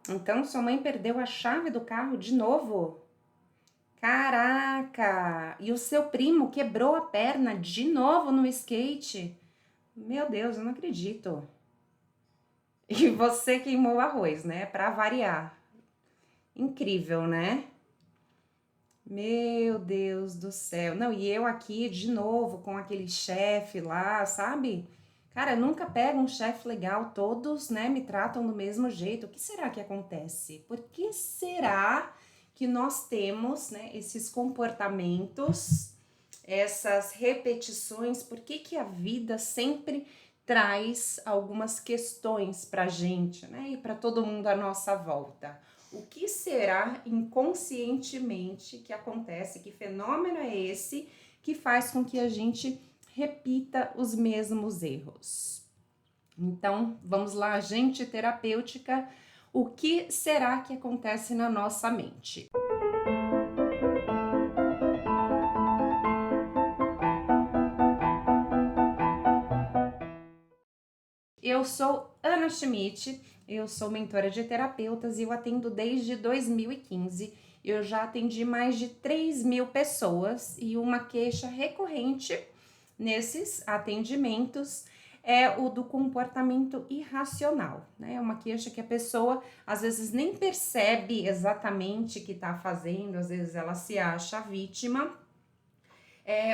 Então, sua mãe perdeu a chave do carro de novo? Caraca! E o seu primo quebrou a perna de novo no skate? Meu Deus, eu não acredito. E você queimou o arroz, né? Pra variar. Incrível, né? Meu Deus do céu. Não, e eu aqui de novo com aquele chefe lá, sabe? Cara, eu nunca pego um chefe legal, todos, né, me tratam do mesmo jeito. O que será que acontece? Por que será que nós temos, né, esses comportamentos, essas repetições? Por que que a vida sempre traz algumas questões pra gente, né, e para todo mundo à nossa volta? O que será inconscientemente que acontece? Que fenômeno é esse que faz com que a gente repita os mesmos erros? Então, vamos lá, agente terapêutica. O que será que acontece na nossa mente? Eu sou Ana Schmidt, eu sou mentora de terapeutas e eu atendo desde 2015. Eu já atendi mais de 3.000 pessoas e uma queixa recorrente nesses atendimentos é o do comportamento irracional, né? É uma queixa que a pessoa às vezes nem percebe exatamente que está fazendo, às vezes ela se acha vítima,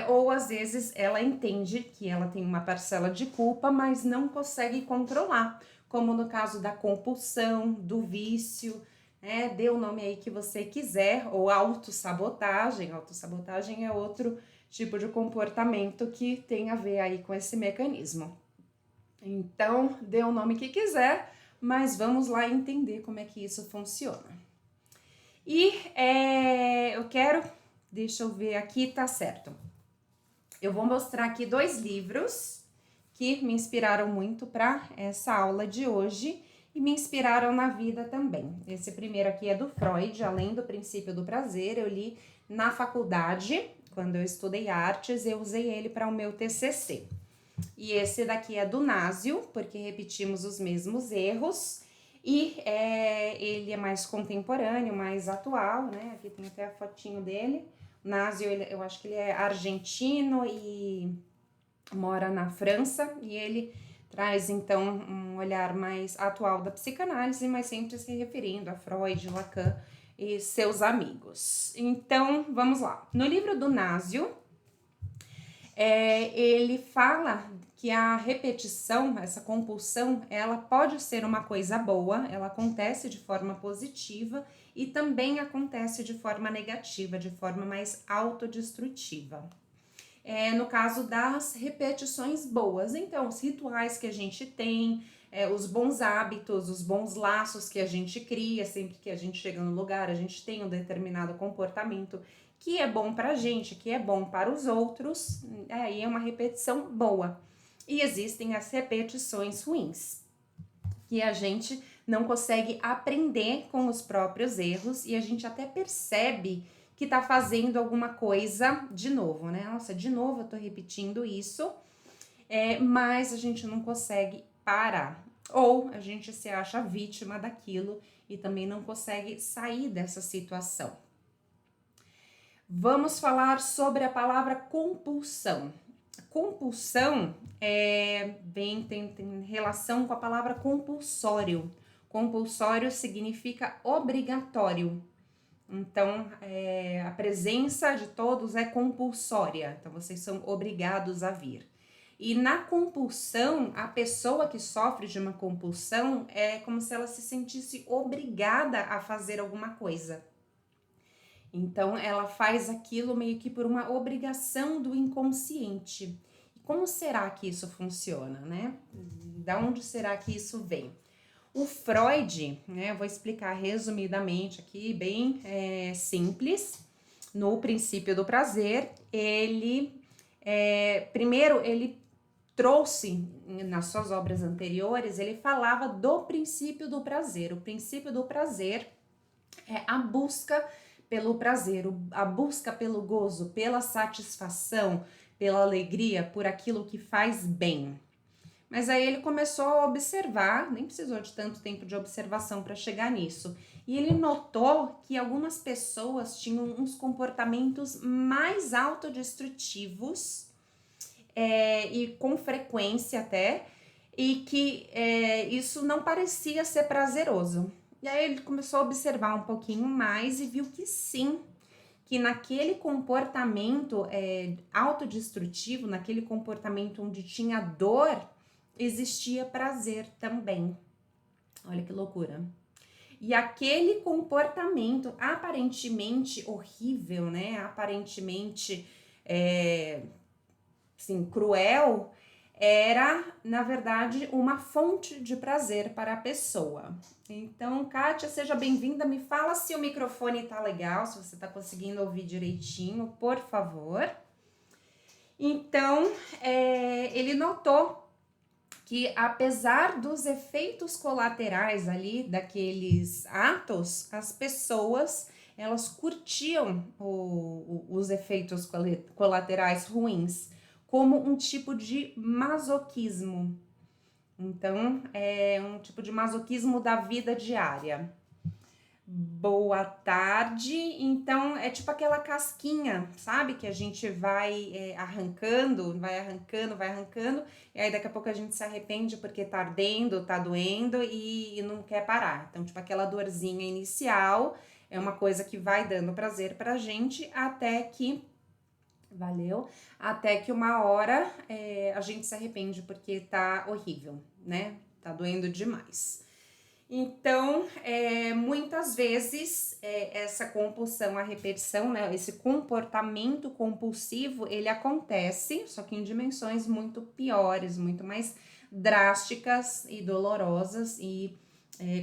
ou às vezes ela entende que ela tem uma parcela de culpa, mas não consegue controlar, como no caso da compulsão, do vício, né? Dê o nome aí que você quiser, ou autossabotagem. Autossabotagem é outro tipo de comportamento que tem a ver aí com esse mecanismo. Então, dê o nome que quiser, mas vamos lá entender como é que isso funciona. E eu quero, deixa eu ver aqui, tá certo. Eu vou mostrar aqui 2 livros que me inspiraram muito para essa aula de hoje e me inspiraram na vida também. Esse primeiro aqui é do Freud, Além do Princípio do Prazer. Eu li na faculdade, quando eu estudei artes, eu usei ele para o meu TCC. E esse daqui é do Násio, porque repetimos os mesmos erros. E ele é mais contemporâneo, mais atual, né? Aqui tem até a fotinho dele. Násio, eu acho que ele é argentino e mora na França. E ele traz, então, um olhar mais atual da psicanálise, mas sempre se referindo a Freud, Lacan e seus amigos. Então, vamos lá. No livro do Násio, ele fala que a repetição, essa compulsão, ela pode ser uma coisa boa, ela acontece de forma positiva e também acontece de forma negativa, de forma mais autodestrutiva. No caso das repetições boas, então, os rituais que a gente tem, os bons hábitos, os bons laços que a gente cria, sempre que a gente chega no lugar, a gente tem um determinado comportamento que é bom pra gente, que é bom para os outros, aí é uma repetição boa. E existem as repetições ruins, que a gente não consegue aprender com os próprios erros e a gente até percebe que tá fazendo alguma coisa de novo, né? Nossa, de novo eu tô repetindo isso, mas a gente não consegue parar. Ou a gente se acha vítima daquilo e também não consegue sair dessa situação. Vamos falar sobre a palavra compulsão. Compulsão tem relação com a palavra compulsório. Compulsório significa obrigatório. Então, a presença de todos é compulsória. Então, vocês são obrigados a vir. E na compulsão, a pessoa que sofre de uma compulsão é como se ela se sentisse obrigada a fazer alguma coisa. Então, ela faz aquilo meio que por uma obrigação do inconsciente. E como será que isso funciona, né? Da onde será que isso vem? O Freud, né, eu vou explicar resumidamente aqui, bem simples, no princípio do prazer, primeiro, ele trouxe, nas suas obras anteriores, ele falava do princípio do prazer. O princípio do prazer é a busca pelo prazer, a busca pelo gozo, pela satisfação, pela alegria, por aquilo que faz bem. Mas aí ele começou a observar, nem precisou de tanto tempo de observação para chegar nisso. E ele notou que algumas pessoas tinham uns comportamentos mais autodestrutivos, e com frequência até, e que isso não parecia ser prazeroso. E aí ele começou a observar um pouquinho mais e viu que sim, que naquele comportamento autodestrutivo, naquele comportamento onde tinha dor, existia prazer também. Olha que loucura. E aquele comportamento aparentemente horrível, né? Aparentemente assim, cruel, era, na verdade, uma fonte de prazer para a pessoa. Então, Kátia, seja bem-vinda. Me fala se o microfone tá legal, se você tá conseguindo ouvir direitinho, por favor. Então, ele notou que, apesar dos efeitos colaterais ali daqueles atos, as pessoas elas curtiam os efeitos colaterais ruins como um tipo de masoquismo. Então, é um tipo de masoquismo da vida diária. Boa tarde. Então, é tipo aquela casquinha, sabe? Que a gente vai arrancando, e aí daqui a pouco a gente se arrepende porque tá ardendo, tá doendo e não quer parar. Então, tipo aquela dorzinha inicial, é uma coisa que vai dando prazer pra gente até que até que uma hora a gente se arrepende porque tá horrível, né? Tá doendo demais. Então, muitas vezes, essa compulsão à repetição, né? Esse comportamento compulsivo, ele acontece, só que em dimensões muito piores, muito mais drásticas e dolorosas e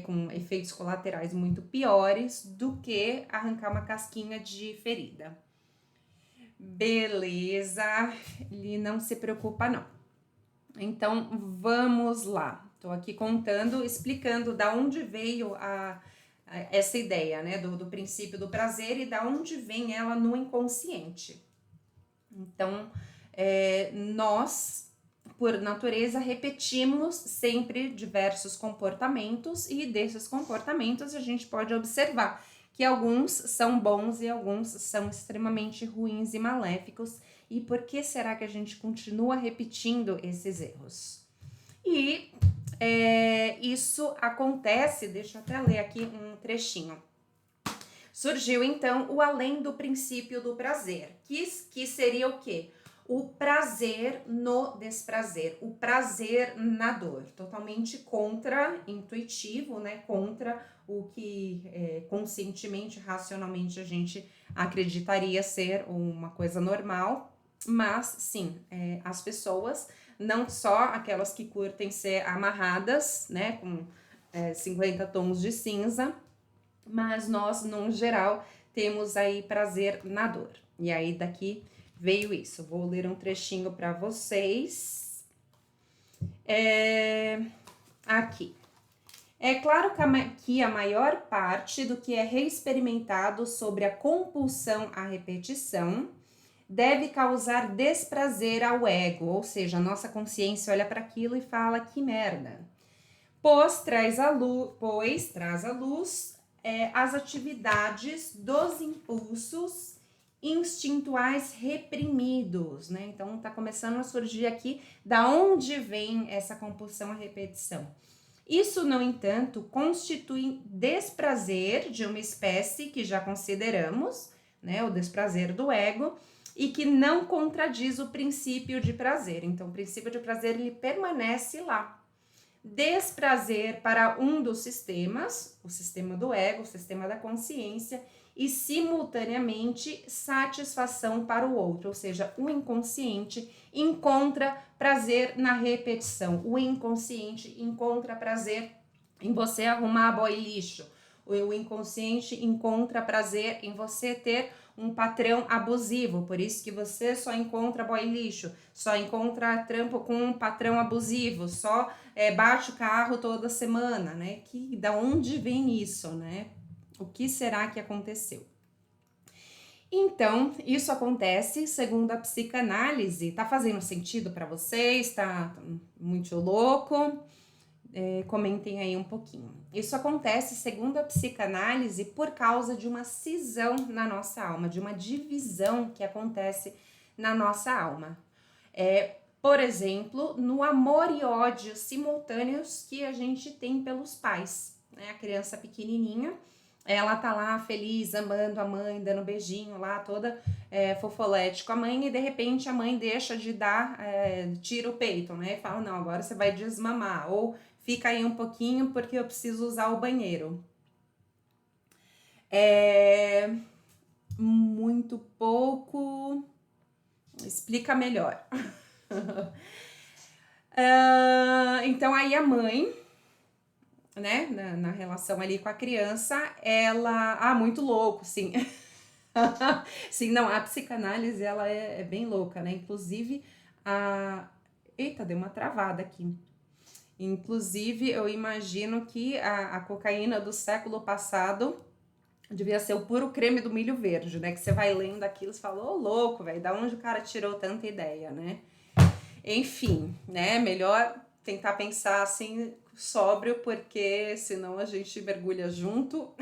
com efeitos colaterais muito piores do que arrancar uma casquinha de ferida. Beleza, ele não se preocupa não. Então, vamos lá. Tô aqui contando, explicando da onde veio essa ideia, né, do princípio do prazer e da onde vem ela no inconsciente. Então, nós, por natureza, repetimos sempre diversos comportamentos e desses comportamentos a gente pode observar que alguns são bons e alguns são extremamente ruins e maléficos. E por que será que a gente continua repetindo esses erros? E isso acontece, deixa eu até ler aqui um trechinho. Surgiu então o além do princípio do prazer, que seria o quê? O prazer no desprazer, o prazer na dor, totalmente contra-intuitivo, né? Contra o que conscientemente, racionalmente a gente acreditaria ser uma coisa normal, mas sim, as pessoas, não só aquelas que curtem ser amarradas, né? Com 50 tons de cinza, mas nós, no geral, temos aí prazer na dor. E aí daqui veio isso. Vou ler um trechinho para vocês. Aqui. É claro que a maior parte do que é reexperimentado sobre a compulsão à repetição deve causar desprazer ao ego, ou seja, a nossa consciência olha para aquilo e fala que merda. Pois traz à luz as atividades dos impulsos instintuais reprimidos, né? Então tá começando a surgir aqui da onde vem essa compulsão à repetição. Isso, no entanto, constitui desprazer de uma espécie que já consideramos, né? O desprazer do ego, e que não contradiz o princípio de prazer. Então, o princípio de prazer ele permanece lá. Desprazer para um dos sistemas, o sistema do ego, o sistema da consciência, e simultaneamente satisfação para o outro, ou seja, o inconsciente encontra prazer na repetição, o inconsciente encontra prazer em você arrumar boy lixo, o inconsciente encontra prazer em você ter um patrão abusivo, por isso que você só encontra boy lixo, só encontra trampo com um patrão abusivo, só bate o carro toda semana, né? Da onde vem isso, né? O que será que aconteceu? Então, isso acontece segundo a psicanálise. Tá fazendo sentido para vocês? Tá muito louco? Comentem aí um pouquinho. Isso acontece, segundo a psicanálise, por causa de uma cisão na nossa alma, de uma divisão que acontece na nossa alma. Por exemplo, no amor e ódio simultâneos que a gente tem pelos pais, né? A criança pequenininha, ela tá lá feliz, amando a mãe, dando beijinho lá, toda fofolete com a mãe, e de repente a mãe deixa de dar, tira o peito, né? E fala, não, agora você vai desmamar, ou fica aí um pouquinho porque eu preciso usar o banheiro. Muito pouco. Explica melhor. Então aí a mãe, né, na relação ali com a criança, ela... muito louco, sim. Sim, não, a psicanálise, ela é bem louca, né? Inclusive, Eita, deu uma travada aqui. Inclusive, eu imagino que a cocaína do século passado devia ser o puro creme do milho verde, né? Que você vai lendo aquilo e fala, ô louco, velho, da onde o cara tirou tanta ideia, né? Enfim, né? Melhor tentar pensar assim, sóbrio, porque senão a gente mergulha junto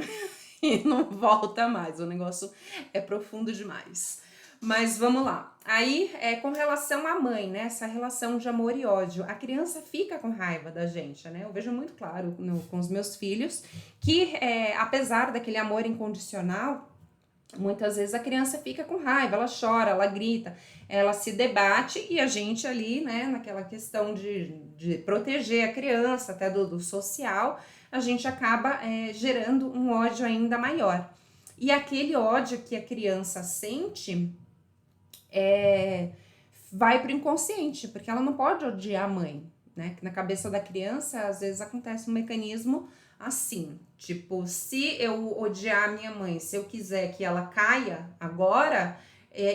e não volta mais. O negócio é profundo demais. Mas vamos lá. Aí, com relação à mãe, né? Essa relação de amor e ódio. A criança fica com raiva da gente, né? Eu vejo muito claro com os meus filhos que, apesar daquele amor incondicional, muitas vezes a criança fica com raiva, ela chora, ela grita, ela se debate e a gente ali, né, naquela questão de proteger a criança, até do social, a gente acaba gerando um ódio ainda maior. E aquele ódio que a criança sente vai para o inconsciente, porque ela não pode odiar a mãe, né? Na cabeça da criança, às vezes acontece um mecanismo assim, tipo, se eu odiar a minha mãe, se eu quiser que ela caia agora,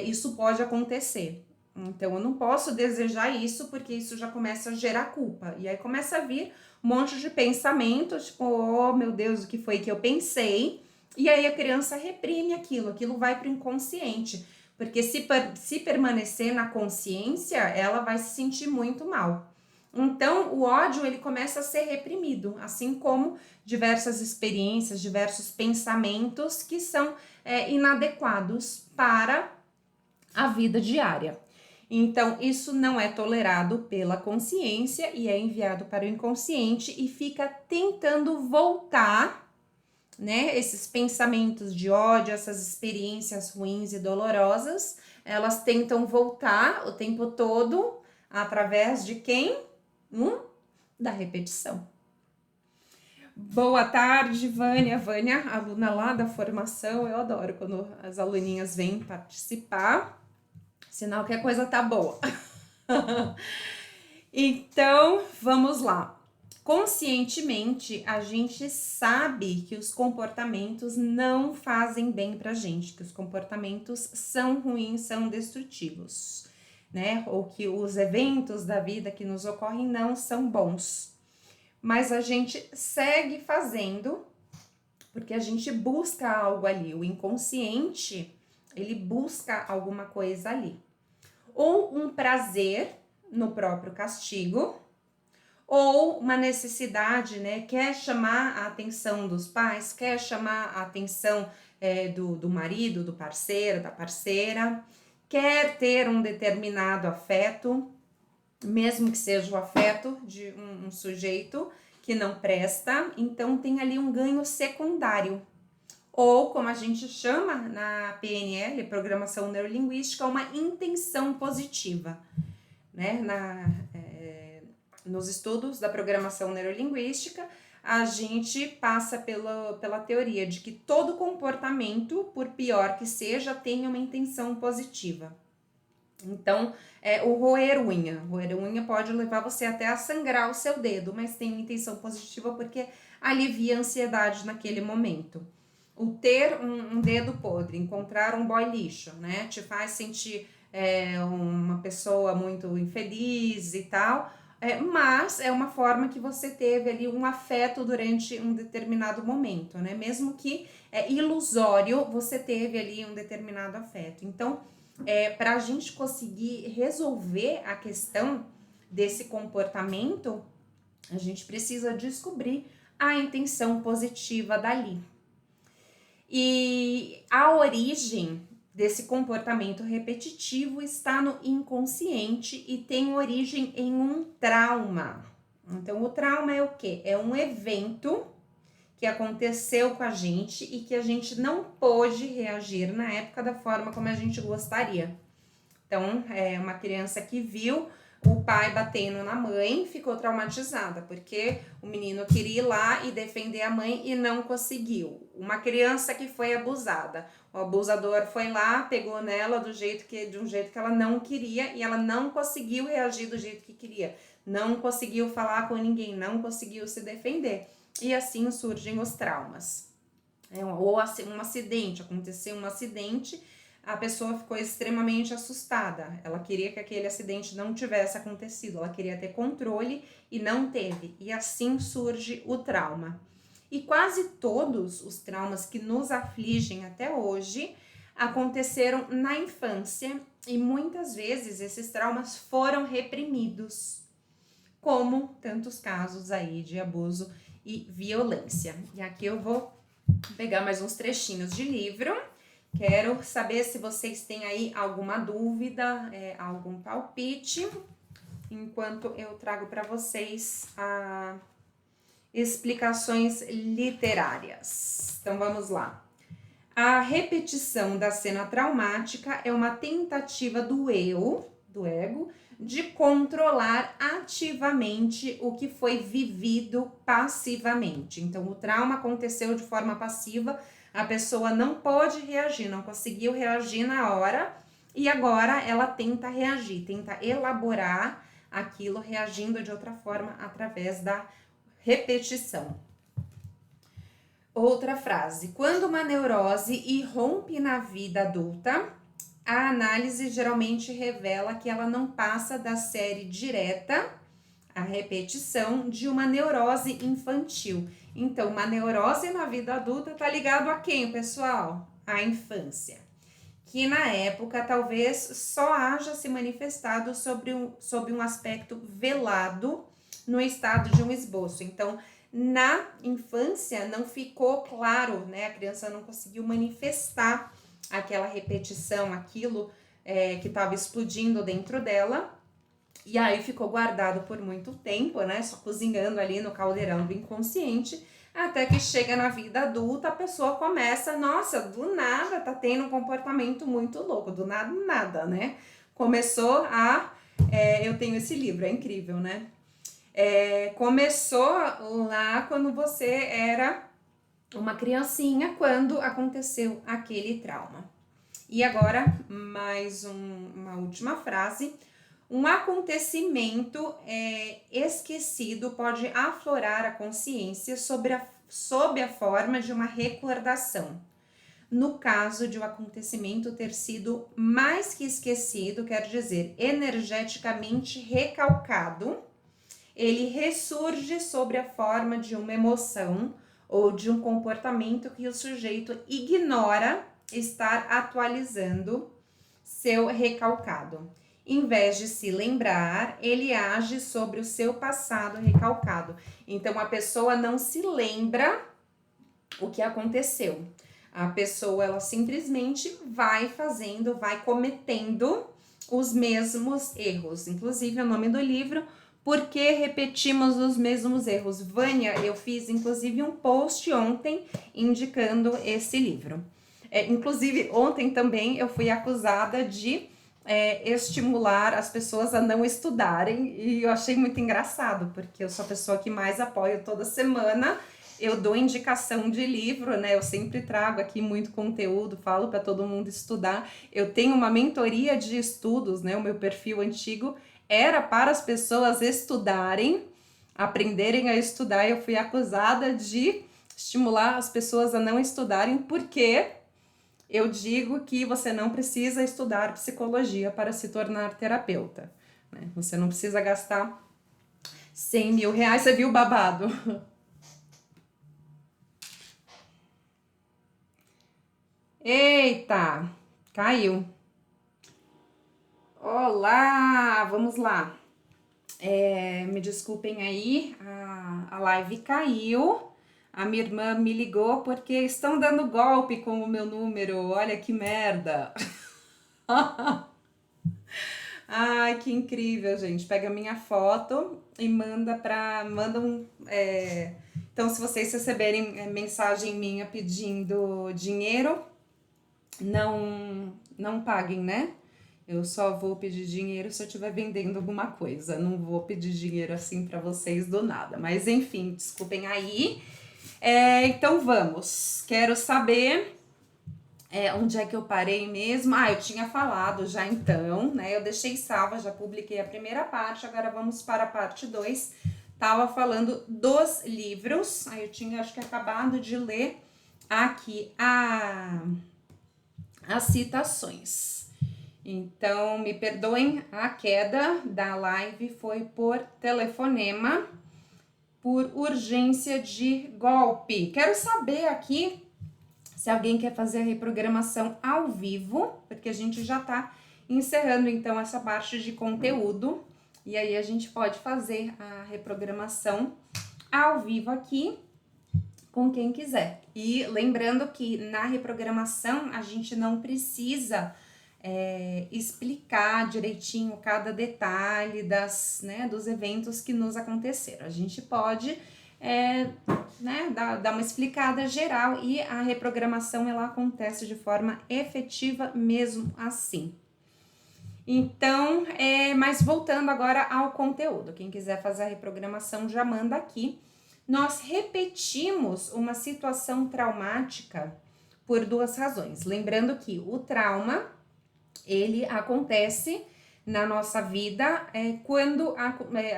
isso pode acontecer. Então, eu não posso desejar isso, porque isso já começa a gerar culpa. E aí começa a vir um monte de pensamentos, tipo, oh, meu Deus, o que foi que eu pensei? E aí a criança reprime aquilo vai para o inconsciente. Porque se permanecer na consciência, ela vai se sentir muito mal. Então, o ódio, ele começa a ser reprimido, assim como diversas experiências, diversos pensamentos que são inadequados para a vida diária. Então, isso não é tolerado pela consciência e é enviado para o inconsciente e fica tentando voltar, né? Esses pensamentos de ódio, essas experiências ruins e dolorosas, elas tentam voltar o tempo todo através de quem? Da repetição. Boa tarde, Vânia. Vânia, aluna lá da formação, eu adoro quando as aluninhas vêm participar, sinal que a coisa tá boa. Então, vamos lá. Conscientemente, a gente sabe que os comportamentos não fazem bem pra gente, que os comportamentos são ruins, são destrutivos, né? Ou que os eventos da vida que nos ocorrem não são bons. Mas a gente segue fazendo porque a gente busca algo ali. O inconsciente, ele busca alguma coisa ali. Ou um prazer no próprio castigo, ou uma necessidade, né? Quer chamar a atenção dos pais, quer chamar a atenção do marido, do parceiro, da parceira, quer ter um determinado afeto, mesmo que seja o afeto de um sujeito que não presta, então tem ali um ganho secundário. Ou, como a gente chama na PNL, Programação Neurolinguística, uma intenção positiva, né? Nos estudos da programação neurolinguística, a gente passa pela teoria de que todo comportamento, por pior que seja, tem uma intenção positiva. Então, o roer unha. Roer unha pode levar você até a sangrar o seu dedo, mas tem uma intenção positiva porque alivia a ansiedade naquele momento. O ter um dedo podre, encontrar um boy lixo, né? Te faz sentir uma pessoa muito infeliz e tal. Mas é uma forma que você teve ali um afeto durante um determinado momento, né? Mesmo que é ilusório, você teve ali um determinado afeto. Então, para a gente conseguir resolver a questão desse comportamento, a gente precisa descobrir a intenção positiva dali. E a origem desse comportamento repetitivo está no inconsciente e tem origem em um trauma. Então, o trauma é o quê? É um evento que aconteceu com a gente e que a gente não pôde reagir na época da forma como a gente gostaria. Então, uma criança que viu o pai batendo na mãe ficou traumatizada, porque o menino queria ir lá e defender a mãe e não conseguiu. Uma criança que foi abusada, o abusador foi lá, pegou nela de um jeito que ela não queria e ela não conseguiu reagir do jeito que queria, não conseguiu falar com ninguém, não conseguiu se defender. E assim surgem os traumas. Ou um acidente, aconteceu um acidente, a pessoa ficou extremamente assustada. Ela queria que aquele acidente não tivesse acontecido, ela queria ter controle e não teve. E assim surge o trauma. E quase todos os traumas que nos afligem até hoje aconteceram na infância e muitas vezes esses traumas foram reprimidos, como tantos casos aí de abuso e violência. E aqui eu vou pegar mais uns trechinhos de livro. Quero saber se vocês têm aí alguma dúvida, algum palpite, enquanto eu trago para vocês explicações literárias. Então vamos lá. A repetição da cena traumática é uma tentativa do ego, de controlar ativamente o que foi vivido passivamente. Então, o trauma aconteceu de forma passiva, a pessoa não pôde reagir, não conseguiu reagir na hora, e agora ela tenta reagir, tenta elaborar aquilo reagindo de outra forma através da repetição. Outra frase: quando uma neurose irrompe na vida adulta, a análise geralmente revela que ela não passa da série direta, a repetição, de uma neurose infantil. Então, uma neurose na vida adulta está ligado a quem, pessoal? A infância. Que na época talvez só haja se manifestado sob um aspecto velado no estado de um esboço. Então, na infância não ficou claro, né? A criança não conseguiu manifestar aquela repetição, aquilo que estava explodindo dentro dela, e aí ficou guardado por muito tempo, né, só cozinhando ali no caldeirão do inconsciente, até que chega na vida adulta, a pessoa começa, nossa, do nada tá tendo um comportamento muito louco, do nada, nada, né, começou eu tenho esse livro, é incrível, né, começou lá quando você era uma criancinha, quando aconteceu aquele trauma. E agora, mais uma última frase. Um acontecimento esquecido pode aflorar a consciência sob a forma de uma recordação. No caso de o acontecimento ter sido mais que esquecido, quer dizer, energeticamente recalcado, ele ressurge sob a forma de uma emoção ou de um comportamento que o sujeito ignora estar atualizando seu recalcado. Em vez de se lembrar, ele age sobre o seu passado recalcado. Então, a pessoa não se lembra o que aconteceu. A pessoa, ela simplesmente vai fazendo, vai cometendo os mesmos erros. Inclusive, o nome do livro, Por que repetimos os mesmos erros? Vânia, eu fiz inclusive um post ontem indicando esse livro. Inclusive, ontem também eu fui acusada de estimular as pessoas a não estudarem, e eu achei muito engraçado, porque eu sou a pessoa que mais apoio toda semana. Eu dou indicação de livro, né? Eu sempre trago aqui muito conteúdo, falo para todo mundo estudar. Eu tenho uma mentoria de estudos, né? O meu perfil antigo era para as pessoas estudarem, aprenderem a estudar. Eu fui acusada de estimular as pessoas a não estudarem, porque eu digo que você não precisa estudar psicologia para se tornar terapeuta, né? Você não precisa gastar R$ 100.000, você viu o babado? Eita, caiu. Olá, vamos lá. Me desculpem aí, a live caiu. A minha irmã me ligou porque estão dando golpe com o meu número. Olha que merda. Ai, que incrível, gente. Pega a minha foto e manda um. Então, se vocês receberem mensagem minha pedindo dinheiro, não paguem, né? Eu só vou pedir dinheiro se eu estiver vendendo alguma coisa. Não vou pedir dinheiro assim pra vocês do nada. Mas enfim, desculpem aí. Então vamos. Quero saber onde é que eu parei mesmo. Eu tinha falado já então, né? Eu deixei salva, já publiquei a primeira parte. Agora vamos para a parte 2. Tava falando dos livros. Eu tinha, acho que, acabado de ler aqui as citações. Então, me perdoem, a queda da live foi por telefonema, por urgência de golpe. Quero saber aqui se alguém quer fazer a reprogramação ao vivo, porque a gente já tá encerrando então essa parte de conteúdo. E aí a gente pode fazer a reprogramação ao vivo aqui com quem quiser. E lembrando que na reprogramação a gente não precisa explicar direitinho cada detalhe dos eventos que nos aconteceram. A gente pode dar uma explicada geral e a reprogramação ela acontece de forma efetiva mesmo assim. Então, mas voltando agora ao conteúdo, quem quiser fazer a reprogramação já manda aqui. Nós repetimos uma situação traumática por duas razões. Lembrando que o trauma ele acontece na nossa vida quando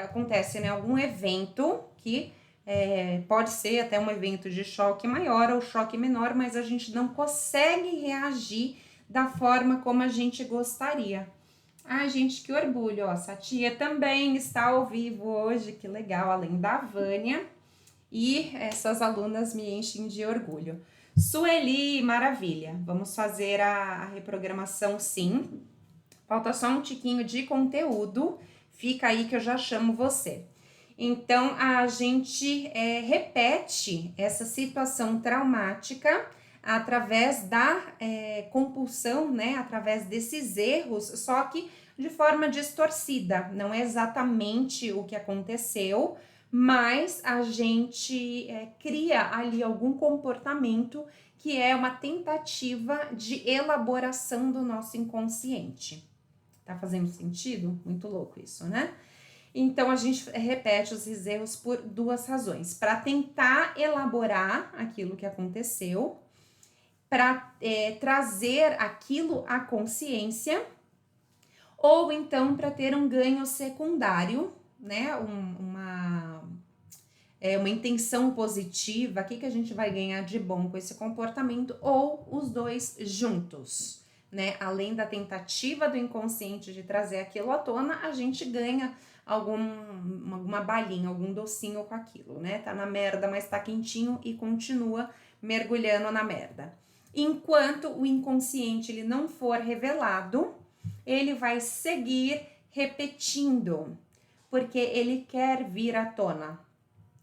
acontece algum evento que pode ser até um evento de choque maior ou choque menor, mas a gente não consegue reagir da forma como a gente gostaria. Ai, gente, que orgulho, ó, essa tia também está ao vivo hoje, que legal, além da Vânia, e essas alunas me enchem de orgulho. Sueli, maravilha. Vamos fazer a reprogramação sim. Falta só um tiquinho de conteúdo. Fica aí que eu já chamo você. Então, a gente repete essa situação traumática através da compulsão, né? Através desses erros, só que de forma distorcida. Não é exatamente o que aconteceu, mas a gente cria ali algum comportamento que é uma tentativa de elaboração do nosso inconsciente. Tá fazendo sentido? Muito louco isso, né? Então, a gente repete os erros por duas razões. Para tentar elaborar aquilo que aconteceu, para trazer aquilo à consciência, ou então para ter um ganho secundário, né? Uma intenção positiva, o que a gente vai ganhar de bom com esse comportamento, ou os dois juntos, né? Além da tentativa do inconsciente de trazer aquilo à tona, a gente ganha alguma balinha, algum docinho com aquilo, né? Tá na merda, mas tá quentinho e continua mergulhando na merda. Enquanto o inconsciente ele não for revelado, ele vai seguir repetindo, porque ele quer vir à tona.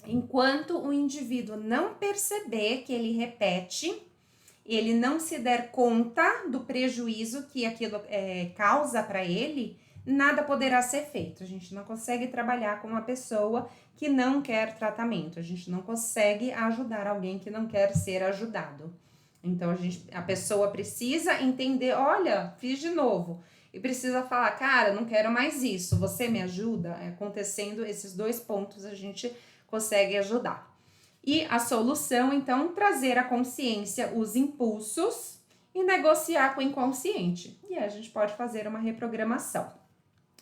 Enquanto o indivíduo não perceber que ele repete, ele não se der conta do prejuízo que aquilo causa para ele, nada poderá ser feito. A gente não consegue trabalhar com uma pessoa que não quer tratamento. A gente não consegue ajudar alguém que não quer ser ajudado. Então, a pessoa precisa entender, olha, fiz de novo. E precisa falar, cara, não quero mais isso, você me ajuda? Acontecendo esses dois pontos, a gente consegue ajudar. E a solução, então, trazer à consciência os impulsos e negociar com o inconsciente. E aí a gente pode fazer uma reprogramação.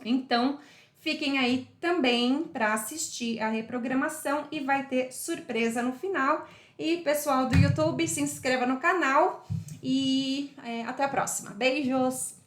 Então, fiquem aí também para assistir a reprogramação e vai ter surpresa no final. E pessoal do YouTube, se inscreva no canal e até a próxima. Beijos!